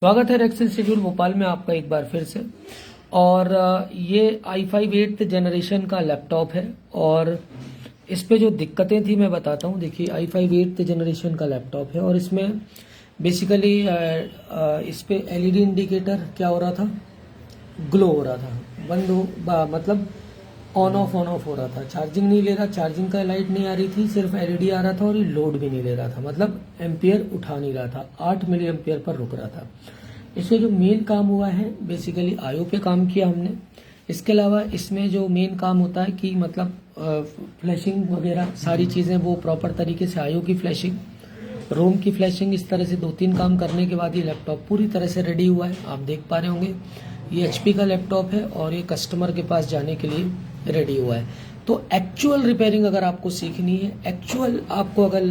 स्वागत है racks institute Bhopal में आपका एक बार फिर से। और ये i5 8th जनरेशन का लैपटॉप है और इस पे जो दिक्कतें थी मैं बताता हूँ। देखिए i5 8th जनरेशन का लैपटॉप है और इसमें बेसिकली इस पे एलईडी इंडिकेटर क्या हो रहा था, ग्लो हो रहा था, मतलब ऑन ऑफ हो रहा था। चार्जिंग नहीं ले रहा, चार्जिंग का लाइट नहीं आ रही थी, सिर्फ एलईडी आ रहा था और ये लोड भी नहीं ले रहा था, मतलब एम्पियर उठा नहीं रहा था, 8 मिली एम्पियर पर रुक रहा था। इसमें जो मेन काम हुआ है बेसिकली आईओ पे काम किया हमने। इसके अलावा इसमें जो मेन काम होता है कि मतलब फ्लैशिंग वगैरह सारी चीज़ें वो प्रॉपर तरीके से, आईओ की फ्लैशिंग, रोम की फ्लैशिंग, इस तरह से 2-3 काम करने के बाद ये लैपटॉप पूरी तरह से रेडी हुआ है। आप देख पा रहे होंगे ये HP का लैपटॉप है और ये कस्टमर के पास जाने के लिए रेडी हुआ है। तो एक्चुअल रिपेयरिंग अगर आपको सीखनी है, एक्चुअल आपको अगर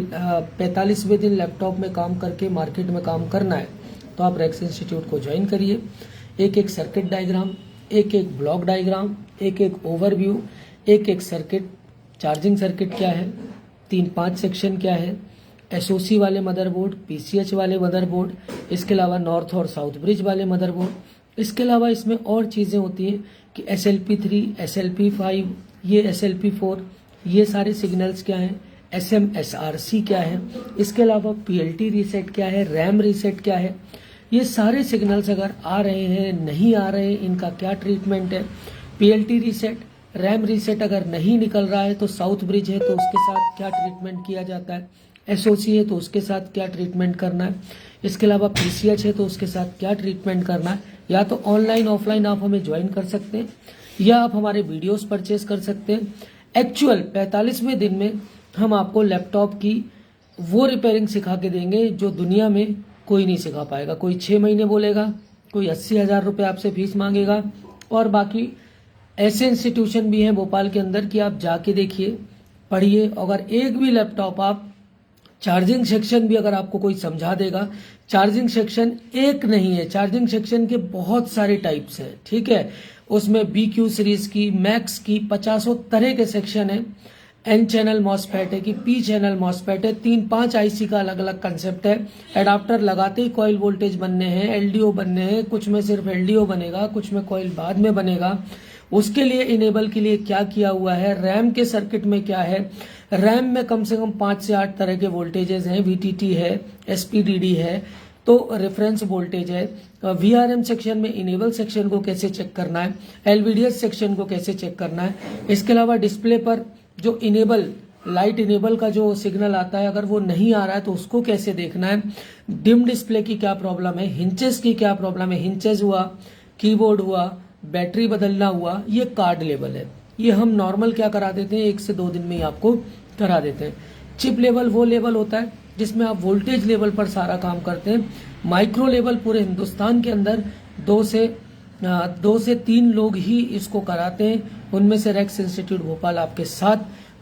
45वें दिन लैपटॉप में काम करके मार्केट में काम करना है तो आप रेक्स इंस्टीट्यूट को ज्वाइन करिए। एक एक सर्किट डायग्राम, एक एक ब्लॉक डायग्राम, एक एक ओवरव्यू, एक एक सर्किट, चार्जिंग सर्किट क्या है, 3-5 सेक्शन क्या है, SOC वाले मदरबोर्ड, PCH वाले मदरबोर्ड, इसके अलावा नॉर्थ और साउथ ब्रिज वाले मदरबोर्ड। इसके अलावा इसमें और चीज़ें होती हैं कि SLP3, SLP5, ये SLP4, ये सारे सिग्नल्स क्या हैं, SMSRC क्या है, इसके अलावा PLT रीसेट क्या है, रैम रीसेट क्या है, ये सारे सिग्नल्स अगर आ रहे हैं, नहीं आ रहे हैं, इनका क्या ट्रीटमेंट है। PLT रीसेट, रैम रीसेट अगर नहीं निकल रहा है तो साउथ ब्रिज है तो उसके साथ क्या ट्रीटमेंट किया जाता है, SOC है तो उसके साथ क्या ट्रीटमेंट करना है, इसके अलावा PCH है तो उसके साथ क्या ट्रीटमेंट करना है। या तो ऑनलाइन ऑफलाइन आप हमें ज्वाइन कर सकते हैं या आप हमारे वीडियोस परचेज कर सकते हैं। एक्चुअल 45वें दिन में हम आपको लैपटॉप की वो रिपेयरिंग सिखा के देंगे जो दुनिया में कोई नहीं सिखा पाएगा। कोई 6 महीने बोलेगा, कोई 80,000 रुपये आपसे फीस मांगेगा और बाकी ऐसे इंस्टीट्यूशन भी हैं भोपाल के अंदर कि आप जाके देखिए, पढ़िए। अगर एक भी लैपटॉप आप चार्जिंग सेक्शन भी अगर आपको कोई समझा देगा, चार्जिंग सेक्शन एक नहीं है, चार्जिंग सेक्शन के बहुत सारे टाइप्स हैं, ठीक है। उसमें BQ सीरीज की, मैक्स की 50 तरह के सेक्शन है। N चैनल मॉसफेट है कि P चैनल मॉसफेट है, 3-5 IC का अलग अलग कंसेप्ट है। एडाप्टर लगाते ही कॉइल वोल्टेज बनने हैं, LDO बनने हैं, कुछ में सिर्फ LDO बनेगा, कुछ में कॉइल बाद में बनेगा। उसके लिए इनेबल के लिए क्या किया हुआ है, रैम के सर्किट में क्या है, रैम में कम से कम 5 से 8 तरह के वोल्टेजेस हैं, VTT है, SPDD है, तो रेफरेंस वोल्टेज है। VRM सेक्शन में इनेबल सेक्शन को कैसे चेक करना है, LVDS सेक्शन को कैसे चेक करना है। इसके अलावा डिस्प्ले पर जो इनेबल, लाइट इनेबल का जो सिग्नल आता है अगर वो नहीं आ रहा है तो उसको कैसे देखना है। डिम डिस्प्ले की क्या प्रॉब्लम है, हिंचेस की क्या प्रॉब्लम है, हिंचेस हुआ, कीबोर्ड हुआ, बैटरी बदलना हुआ, ये कार्ड लेवल है। ये हम नॉर्मल क्या करा देते हैं, 1 से 2 दिन में ही आपको करा देते हैं। चिप लेवल वो लेवल होता है जिसमें आप वोल्टेज लेवल पर सारा काम करते हैं। माइक्रो लेवल पूरे हिंदुस्तान के अंदर 2 से 3 लोग ही इसको कराते हैं। उनमें से रेक्स इंस्टीट्यूट भोपाल आपके साथ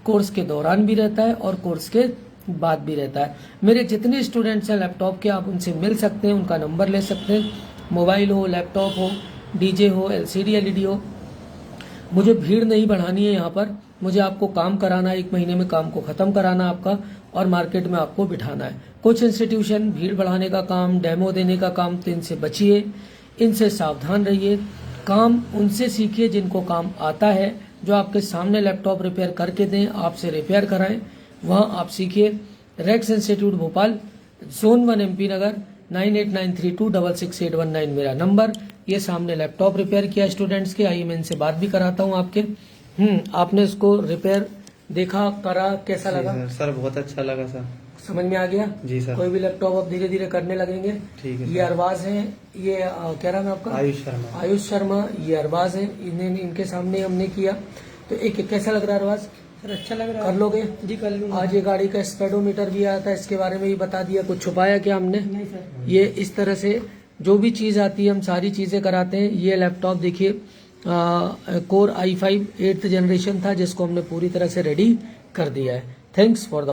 कोर्स के दौरान भी रहता है और कोर्स के बाद भी रहता है। मेरे जितने स्टूडेंट्स हैं लैपटॉप के, आप उनसे मिल सकते हैं, उनका नंबर ले सकते हैं। मोबाइल हो, लैपटॉप हो, DJ हो, LCD LED हो, मुझे भीड़ नहीं बढ़ानी है यहाँ पर। मुझे आपको काम कराना है, 1 महीने में काम को खत्म कराना आपका और मार्केट में आपको बिठाना है। कुछ इंस्टीट्यूशन भीड़ बढ़ाने का काम, डेमो देने का काम, तो इनसे बचिए, इनसे सावधान रहिए। काम उनसे सीखिए जिनको काम आता है, जो आपके सामने लैपटॉप रिपेयर करके दें, आपसे रिपेयर कराएं, वहाँ आप सीखिए। Rex institute Bhopal, Zone 1 MP Nagar, 9893266819 मेरा नंबर। ये सामने लैपटॉप रिपेयर किया स्टूडेंट्स के, आइए मैं इनसे बात भी कराता हूँ आपके। आपने इसको रिपेयर देखा, करा, कैसा लगा? सर बहुत अच्छा लगा सर। समझ में आ गया? जी सर। कोई भी लैपटॉप आप धीरे धीरे करने लगेंगे। ठीक है। ये अरबाज है, ये क्या नाम है आपका? आयुष शर्मा। ये अरबाज है, इनके सामने हमने किया। तो एक कैसा लग रहा है अरबाज? सर अच्छा लग रहा है। कर लोगे? जी कर लूंगा। आज ये गाड़ी का स्पीडोमीटर भी आया था, इसके बारे में भी बता दिया। कुछ छुपाया क्या हमने? नहीं सर। ये इस तरह से जो भी चीज़ आती है हम सारी चीज़ें कराते हैं। ये लैपटॉप देखिए कोर i5 8th जनरेशन था जिसको हमने पूरी तरह से रेडी कर दिया है। Thanks for the